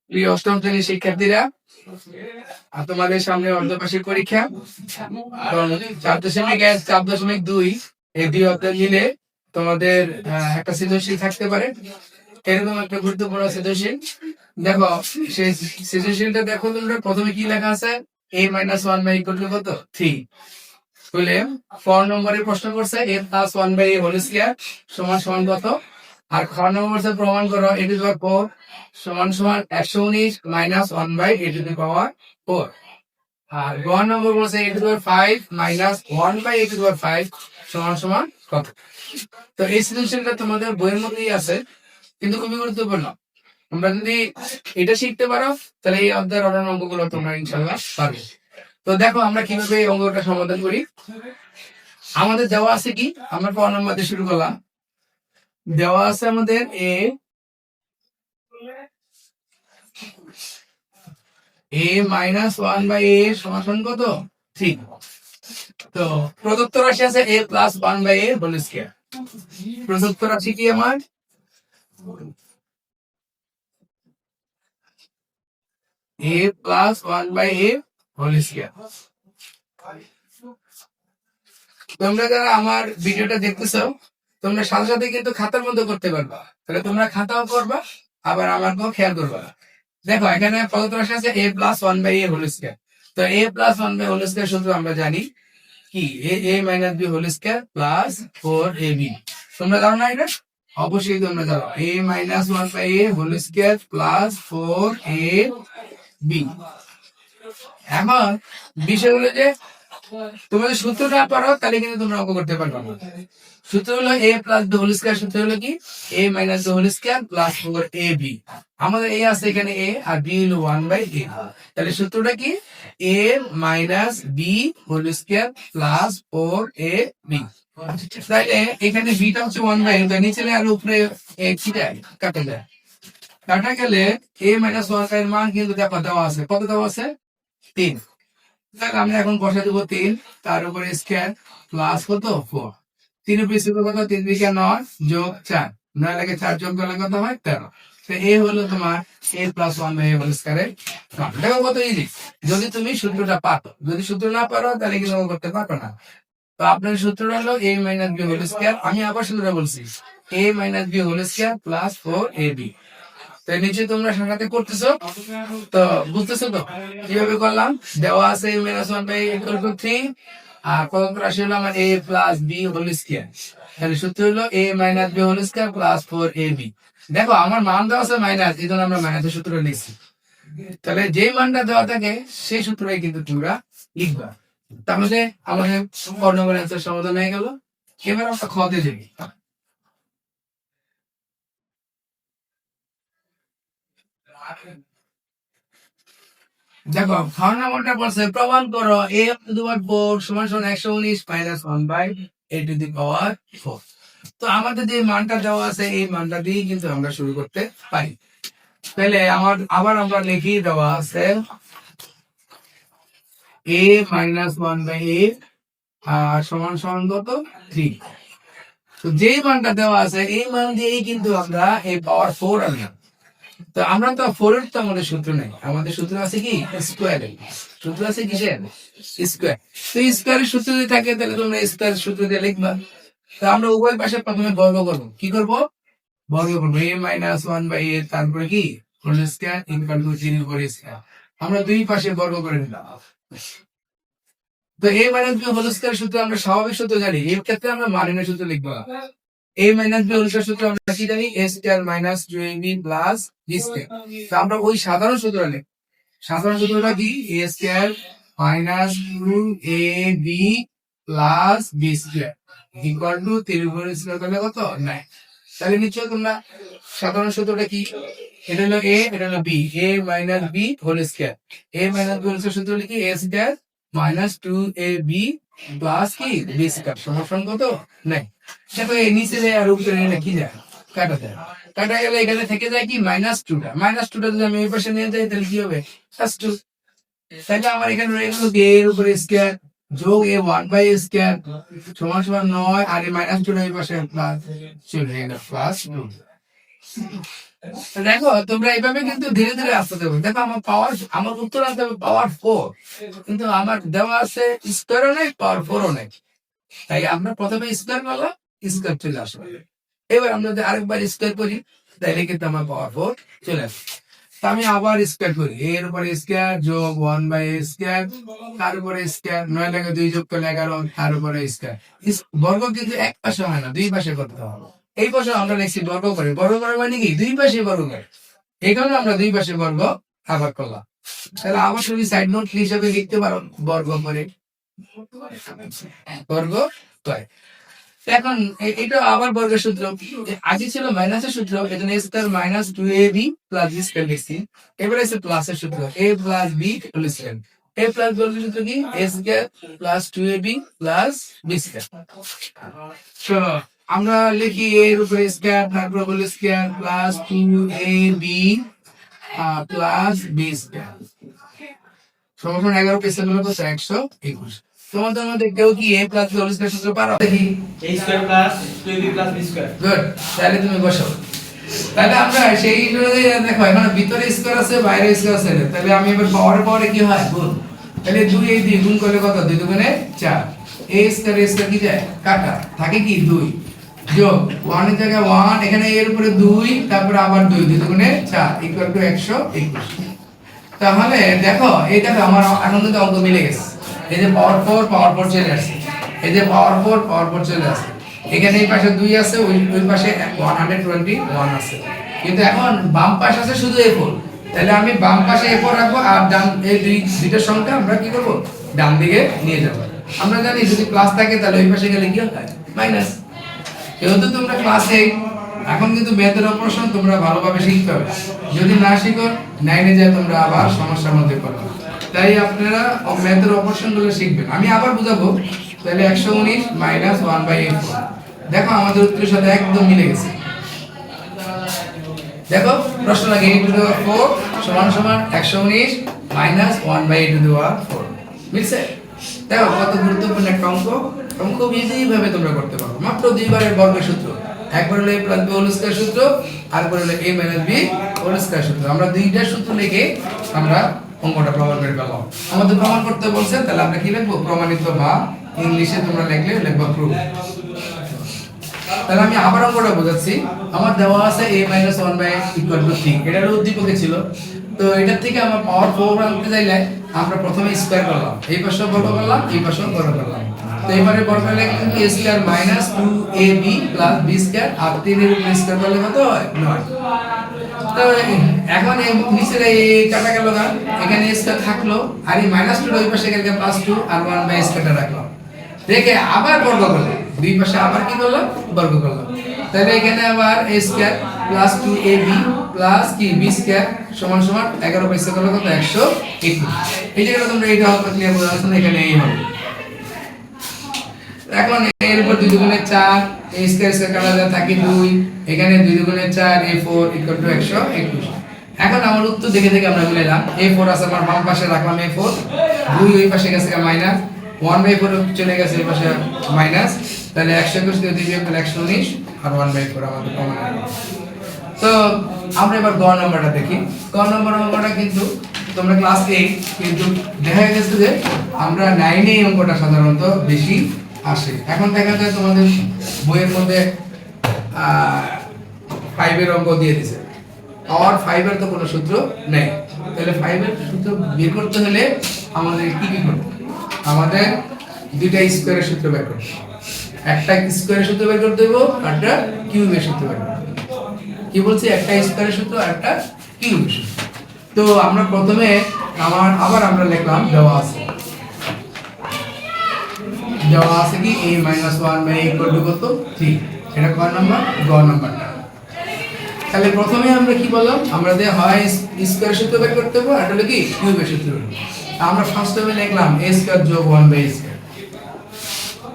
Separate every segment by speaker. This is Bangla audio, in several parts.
Speaker 1: প্রিয় অষ্টম শ্রেণীর শিক্ষার্থীরা, তোমাদের সামনে অর্ধবার্ষিক পরীক্ষা 4.1 4.2 এই দুই অধ্যায় মিলে তোমাদের একটা সৃজনশীল থাকতে পারে। এরকম একটা গুরুত্বপূর্ণ সৃজনশীল। দেখো সেই সৃজনশীলটা দেখো, তোমরা প্রথমে কি লেখা আছে, a - 1 বাই ইকুয়াল টু কত 3 বলে 4 নম্বরে প্রশ্ন করছে a + 1 by a whole square সমান সমান কত। আর খ নম্বর প্রমাণ করো a টু দি পাওয়ার 4 সমান সমান 119 minus 1 by a to the power 4। আর গ নম্বর বলছে a to the power 5 minus 1 by a to the power 5 সমান সমান কত। তো এই সৃজনশীলটা তোমাদের বইয়ের মধ্যেই আছে, কিন্তু খুবই গুরুত্বপূর্ণ। তোমরা যদি এটা শিখতে পারো তাহলে এই অধ্যায়ের অন্যান্য অঙ্কগুলো তোমরা ইনশাআল্লাহ পারবে। তো দেখো আমরা কিভাবে এই অঙ্কটা সমাধান করি। আমাদের দেওয়া আছে কি, আমরা ক নম্বর দিয়ে শুরু করলাম। দেওয়া আছে আমাদের a মাইনাস 1 বাই a সমান কত 3। তো প্রদত্ত রাশি আছে a plus 1 by a whole square. প্রদত্ত রাশি কি আমার a plus 1 by a whole square. তোমরা যারা আমার ভিডিওটা দেখতেছো তোমরা সাথে সাথে কিন্তু খাতার মধ্যে করতে পারবা, তাহলে তোমরা খাতাও করবা আবার আমাকেও খেয়াল করবা। দেখো এখানে প্রদত্ত রাশি আছে a plus 1 by a whole square. তো a plus 1 by whole square সূত্র আমরা জানি কি, a minus b whole square plus 4ab। তোমরা জানো না এটা? অবশ্যই তোমরা জানো a minus 1 by a whole square plus 4ab। এখন বিষয় হলো যে তোমাদের সূত্রটা পারো তাহলে কিন্তু তোমরা অঙ্ক করতে পারবে না। সূত্র হলো a plus b whole square, সূত্র হলো কি a minus b whole square plus 4ab। আমাদের a আছে এখানে a আর b হলো 1 বাই a। তাহলে সূত্রটা কি a minus b whole square plus 4ab। তাহলে এখানে b টা হচ্ছে 1 বাই, তাই নিচে আর উপরে a কি যায় কাটা যায়। কাটা গেলে a মাইনাস 1 এর মান কিন্তু দেখো দেওয়া আছে, কত দেওয়া আছে 3। তাহলে আমরা এখন বসে দেবো 3, তার উপরে স্কয়ার প্লাস কত 4। 3 উপরে স্কয়ার কত 3 দিকে 9 যোগ 4, 9 লাগে 4 যোগ করলে কত হয় 13। তো এ হলো তোমার a plus 1 by a whole স্কয়ারের মান। দেখো কত ইজি, যদি তুমি সূত্রটা পারো। যদি সূত্র না পারো তাহলে কিন্তু করতে পারবে না। তো আপনার সূত্রটা হলো a minus b whole square. আমি আবার সূত্রটা বলছি a minus b whole square plus 4ab। তাই নিচে তোমরা সাথে করতেছো তো বুঝতেছো তো কিভাবে করলাম। দেওয়া আছে a minus 1 by equal to 3 আর প্রদত্ত রাশি হলো আমার a plus b whole square. তাহলে সূত্র হলো a minus b whole square plus 4ab। দেখো আমার মান দেওয়া আছে মাইনাস, এই জন্য আমরা মাইনাসের সূত্র লিখছি। তাহলে যে মানটা দেওয়া থাকে সেই সূত্রই কিন্তু তোমরা লিখবা। তাহলে আমাদের ক নম্বর অ্যান্সার সমাধান হয়ে গেল। এবার আমরা খতে যাই। দেখো খ নম্বরটা বলছে প্রমাণ করো a টু দি পাওয়ার 4 সমান সমান 119 minus 1 by a to the power 4। তো আমাদের যে মানটা দেওয়া আছে এই মানটা দিয়ে কিন্তু আমরা শুরু করতে পারি। তাহলে আবার আমরা লিখি দেওয়া আছে a মাইনাস 1 বাই a সমান সমান কত 3। তো যেই মানটা দেওয়া আছে এই মান দিয়েই কিন্তু আমরা এই পাওয়ার 4 আনলাম। তো আমরা তো 4 এর তো আমাদের সূত্র নেই, আমাদের সূত্র আছে কি স্কয়ারের। সূত্র আছে কিসের স্কয়ার। তো স্কয়ারের সূত্র যদি থাকে তাহলে তোমরা স্কয়ারের সূত্র দিয়ে লিখবা। তো আমরা উভয় পাশে প্রথমে বর্গ করব। কি করব? বর্গ করব a মাইনাস 1 বাই a, তারপরে কি হোল স্কয়ার ইকুয়াল টু 3 উপর স্কয়ার। আমরা দুই পাশে বর্গ করে নিলাম। তো a minus b whole square সূত্র আমরা স্বাভাবিক সূত্র জানি, এই ক্ষেত্রে আমরা মানের সূত্র লিখব। a minus b whole square সূত্র আমরা কি জানি, a square minus 2ab plus b square. তো আমরা ওই সাধারণ সূত্র লিখব। সাধারণ সূত্রটা কি a square minus 2ab plus b square equal to 3 উপর স্কয়ার করলে কত 9। তাহলে নিশ্চয়ই তোমরা সাধারণ সূত্রটা কি, এটা হলো a এটা হলো b, a minus b whole square. a minus b whole square সূত্র লিখি a square minus 2ab plus কি b স্কয়ার সমান কত 9। দেখো এই নিচে যায় আর উপরে নিয়ে কি যায় কাটা যায়। কাটা গেলে এখানে থেকে যায় কি মাইনাস 2টা। মাইনাস 2টা যদি আমি এই পাশে নিয়ে যাই তাহলে কি হবে প্লাস 2। তাহলে আমার এখানে রয়ে গেল a এর উপরে স্কয়ার যোগ a 1 বাই স্কয়ার সমান সমান 9 আর এই মাইনাস 2টা এই পাশে প্লাস চলে গেল প্লাস 2। দেখো তোমরা এইভাবে কিন্তু ধীরে ধীরে আসতে দেবো। দেখো আমার পাওয়ার, আমার উত্তর আনতে হবে পাওয়ার 4, কিন্তু আমার দেওয়া আছে স্কোয়ারও নেই পাওয়ার 4ও নেই। তাই আমরা প্রথমে স্কোয়ার করলাম, স্কোয়ার চলে আসবে। এবার আমরা যদি আরেকবার স্কোয়ার করি তাহলে কিন্তু আমার পাওয়ার 4 চলে আসবে। তা আমি আবার স্কোয়ার করি, এর উপরে স্কোয়ার যোগ 1/a², তার উপরে স্কোয়ার, 9 লাগে 2 যোগ করলে 11, তার উপরে স্কোয়ার। বর্গ কিন্তু এক পাশে হয় না, দুই পাশে করতে হবে। এই পাশে আমরা লিখছি বর্গ করে, বর্গ করে মানে কি দুই পাশে বর্গ করে, এই কারণে আমরা দুই পাশে বর্গ আবার করলাম। তাহলে আবার তুমি সাইড নোট হিসেবে লিখতে পারো বর্গ করে, বর্গ করে। এখন এটা আবার বর্গের সূত্র, আগে ছিল মাইনাসের সূত্র, এজন্য a square minus 2ab plus b square লিখছি। এবারে আছে প্লাসের সূত্র, a plus b whole square. a plus b whole সূত্র কি a square plus 2ab plus b square. তো আমরা লিখি a এর উপরে স্কয়ার, তারপর whole square plus 2ab plus b square সমান 11 পেছে হলো 121। তোমাদের মধ্যে কেউ কি a plus b whole square সূত্র পারো? দেখি
Speaker 2: a square plus 2ab plus b square.
Speaker 1: Good, তাহলে তুমি বসো। তাহলে আমরা সেই দেখো এখানে ভিতরে স্কয়ার আছে বাইরে স্কয়ার আছে, তাহলে আমি এবার পাওয়ারে পাওয়ারে কি হয় গুণ। তাহলে 2 এই 2 গুণ করলে কত, 2 দুগুণে 4, a স্কয়ার কি যায় কাটা, থাকে কি 2 যোগ 1 এর জায়গায় 1, এখানে এর উপরে 2, তারপর আবার 2, 2 দুগুণে 4 ইকুয়াল টু 121। তাহলে দেখো এই দেখো আমার এখন কিন্তু অঙ্ক মিলে গেছে। এই যে পাওয়ার 4 চলে আসছে, এই যে পাওয়ার 4 চলে আসছে, এখানে এই পাশে 2 আছে, ওই পাশে 121 আছে, কিন্তু এখন বাম পাশে আছে শুধু a4। তাহলে আমি বাম পাশে a4 রাখবো, আর ডান এই দুইটার সংখ্যা আমরা কি করব ডান দিকে নিয়ে যাব। আমরা জানি যদি প্লাস থাকে তাহলে ওই পাশে গেলে কি হয় মাইনাস। যেহেতু তোমরা ক্লাস 8, এখন কিন্তু ম্যাথের অপারেশন তোমরা ভালোভাবে শিখতে হবে। যদি না শিখো 9 এ যায় তোমরা আবার সমস্যার মধ্যে পড়বে। তাই আপনারা ম্যাথের অপারেশন গুলো শিখবেন। আমি আবার বুঝাবো। তাহলে 119 মাইনাস 1/a4, দেখো আমাদের উত্তরের সাথে একদম মিলে গেছে। দেখো প্রশ্ন লাগে a টু দি পাওয়ার 4 সমান সমান 119 মাইনাস 1/a4 মিলছে। দেখো কত গুরুত্বপূর্ণ একটা অঙ্ক। অঙ্ক ইজি ভাবে তোমরা করতে পারো, মাত্র দুইবারের বর্গের সূত্র, একবার হলো a plus b whole square সূত্র, আরেকবার হলো a minus b whole square সূত্র। আমরা দুইটা সূত্র লিখে আমরা অঙ্কটা প্রমাণ করে ফেললাম। আমাদের প্রমাণ করতে বলছেন, তাহলে আমরা কি লিখবো প্রমাণিত, বা ইংলিশে তোমরা লিখলে লিখবা প্রুফ। তাহলে আমি আবার অঙ্কটা বোঝাচ্ছি। আমার দেওয়া আছে a 1/3, এটা হলো উদ্দীপকে ছিল। তো এটার থেকে আমার পাওয়ার 4 আনতে চাইলে আমরা প্রথমে স্কয়ার করলাম, এই পাশে বর্গ করলাম, এই পাশে বর্গ করলাম। তো এবারে বর্গ করলে কিন্তু a square minus 2ab plus b square, আর 3 এর উপরে স্কয়ার করলে কত হয় 9। তো এখন এই নিচের এই কাটা গেল না, এখানে স্কয়ার থাকলো, আর এই -2 ওই পাশে গেলে +2, আর 1/স্কয়ারটা রাখলাম, রেখে আবার বর্গ করলাম, দুই পাশে আবার কি করলাম বর্গ করলাম। তাহলে এখানে আবার a square plus 2ab plus কি b স্কয়ার সমান সমান 11 পাইছে করলে কত 121। এই জায়গাটা তোমরা এইটা হবে ক্লিয়ার বোঝা যাচ্ছে না, এখানে এই হবে। এখন এর উপর 2 দুগুণে 4, a স্কয়ার স্কয়ার কাটা যায় থাকে 2, এখানে 2 দুগুণে 4 a4 121। এখন আমার উত্তর দেখে দেখে আমরা মিলাইলাম, a4 আছে আমার বাম পাশে রাখলাম a4, 2 ওই পাশে গেছে মাইনাস, 1/4 চলে গেছে এই পাশে মাইনাস, তাহলে 121 দিয়ে দিবি 119, আর 1/4 আমাদের কমন আসবে। তো আমরা এবার গ নাম্বারটা দেখি। গ নাম্বারটা কিন্তু তোমরা ক্লাস 8, কিন্তু দেখা গেছে যে আমরা 9 এই অঙ্কটা সাধারণত বেশি আসে। এখন দেখা যায় তোমাদের বইয়ের মধ্যে 5 এর অঙ্ক দিয়ে দিয়েছে, আর 5 এর তো কোনো সূত্র নেই। তাহলে 5 এর সূত্র বের করতে হলে আমাদের কি কি করতে হবে? আমাদের দুইটা স্কয়ারের সূত্র বের করতে হবে, একটা স্কয়ারের সূত্র বের করতে হবে, আরটা কিউবের সূত্র বের করতে হবে। কি বলছি, একটা স্কয়ারের সূত্র আর একটা কিউবের সূত্র। তো আমরা প্রথমে আবার আমরা লিখলাম, দেওয়া আছে কি a - 1/a কত 3, এটা ক নাম্বার গ নাম্বারটা। তাহলে প্রথমে আমরা কি বললাম, আমরা যে হয় স্কয়ারের সূত্র বের করতে হবে, আর হলো কি কিউবের সূত্র। আমরা ফার্স্ট টাইমে লিখলাম a স্কয়ার যোগ 1/a স্কয়ার,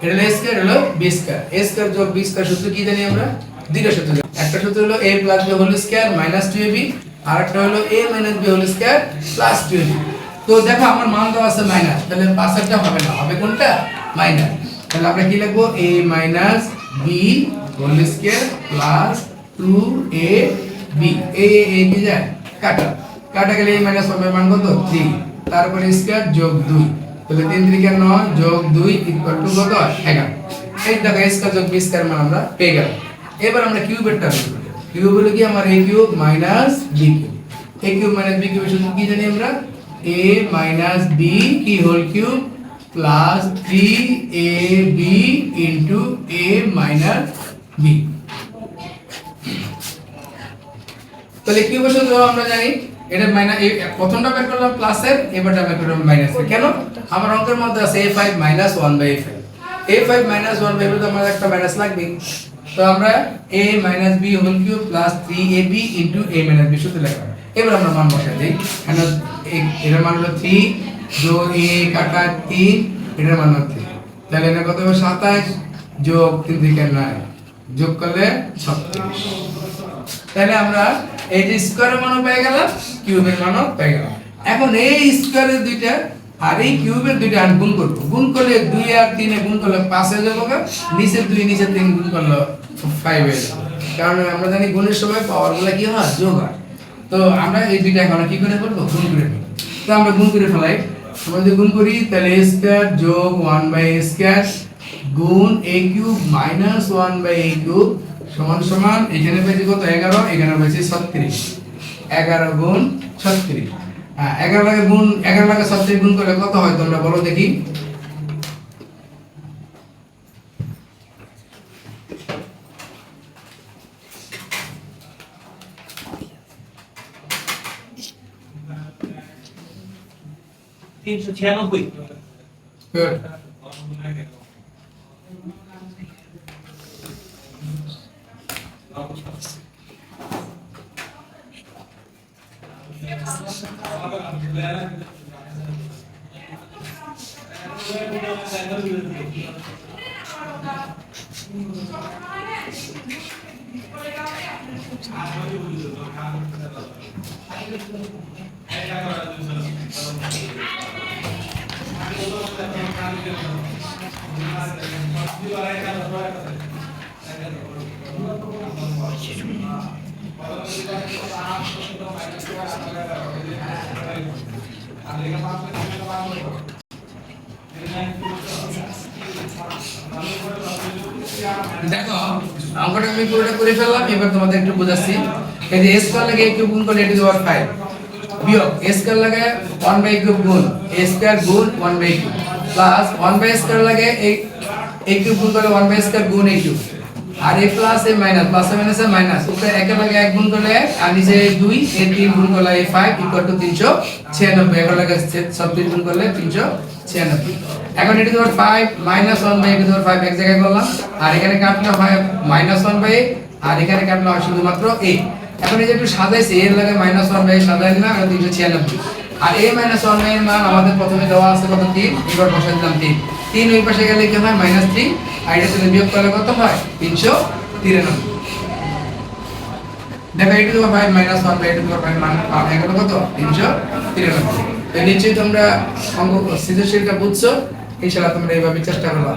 Speaker 1: এটা হলো a স্কয়ার, হলো b স্কয়ার। a স্কয়ার যোগ b স্কয়ার সূত্র কি জানি আমরা, দুইটা সূত্র। একটা সূত্র হলো a plus b whole square minus 2ab, আর একটা হলো a minus b whole square plus 2ab। তো দেখো আমার মান দেওয়া আছে মাইনাস, তাহলে পাশেরটা হবে না, হবে কোনটা মাইনাস। তাহলে আমরা কি লিখবো a minus b whole square plus 2ab B এই কি যায় কাটা কাটা গেলে এই মাইনাস 1 এর মান কত 3 তারপরে স্কয়ার যোগ 2 তাহলে 3 3 কে 9 যোগ 2 ইকুয়াল টু কত 11 এই দেখো স্কয়ার যোগ বি স্কয়ার মান আমরা পেয়ে গেলাম এবার আমরা কিউবেরটা বের করব কিউব হলো কি আমার a cube minus b cube a cube minus b cube সূত্র কি জানি আমরা a মাইনাস b কি whole cube plus 3ab into a minus b তাহলে কিউবের সূত্র আমরা জানি এটা মাইনাস এই প্রথমটা বের করলাম প্লাসের এবারটা বের করলাম মাইনাসের কেন আমার অঙ্কের মধ্যে আছে a5 1/a5 a5 1/a5 তো আমাদের একটা মাইনাস লাগবে তো আমরা a b whole cube plus 3ab into a b সূত্র লিখব এবার আমরা মান বসাই দেই এখানে এর মান হলো 3 যোগ a কাটা 3 এটার মান হলো 3 তাহলে এটা কত হবে 27 যোগ 3 থেকে 9 যোগ করলে 36 তাহলে আমরা এই যে স্কয়ারের মানও পেয়ে গেলাম কিউবের মানও পেয়ে গেলাম এখন এই স্কয়ারের দুইটা আর এই কিউবের দুইটা আর গুণ করব গুণ করলে 2 আর 3 এ গুণ করলে 5 হয়ে যাবে নিচে 2 নিচে 3 গুণ করলে 5 হয়ে যাবে কারণ আমরা জানি গুণের সময় পাওয়ারগুলো কি হয় যোগ হয় তো আমরা এই দুইটা এখন কি করে করব গুণ করে ফেলব তো আমরা গুণ করে ফেলাই আমরা যদি গুণ করি তাহলে a স্কয়ার যোগ 1/a স্কয়ার গুণ a cube minus 1/a cube সমান সমান এখানে পেয়েছি কত 11 এখানে পেয়েছি 36 11 গুণ 36 হ্যাঁ 11 লাগে গুণ 11 লাগে 36 গুণ করলে কত হয় তোমরা বলো দেখি
Speaker 2: তিনশো 96
Speaker 1: Good. দেখো অঙ্কটা আমি পুরোটা করে ফেললাম এবার তোমাদের একটু বোঝাচ্ছি এই যে a স্কয়ার লাগে a কিউব গুণ করলে a টু দি পাওয়ার 5 বিয়োগ a স্কয়ার লাগে 1/a কিউব গুণ a স্কয়ার গুণ 1/a cube plus 1/a square লাগে a কিউব গুণ করলে 1/a স্কয়ার গুণ a কিউব আর a plus a minus plus a minus a minus উপরে একে লাগে 1 গুণ করলে আর নিচে 2 a 3 গুণ করলে a 5 ইকুয়াল টু 396 একে লাগে 36 গুণ করলে 396 এখন এটি তোমার 5 minus 1/a to the power 5 এক জায়গায় করলাম আর এখানে কাটলে হয় মাইনাস 1/a আর এখানে কাটলে হয় শুধুমাত্র a এখন এই যে একটু সাজাইছি এর লাগে মাইনাস 1/a সাজাই দিলাম আর 396 আর a মাইনাস 1/a এর মান আমাদের প্রথমে দেওয়া আছে কত 3 এবার বসাই দিলাম 3 ওই পাশে গেলে কি হয় -3 আর এটা থেকে বিয়োগ করলে কত হয় 393 দেখো এই to the power 5 minus 1/a to the power 5 মান এগুলো কত 393 তো নিশ্চয়ই তোমরা অঙ্ক সৃজনশীলটা বুঝছো ইনশাআল্লাহ তোমরা এইভাবে চেষ্টা করবা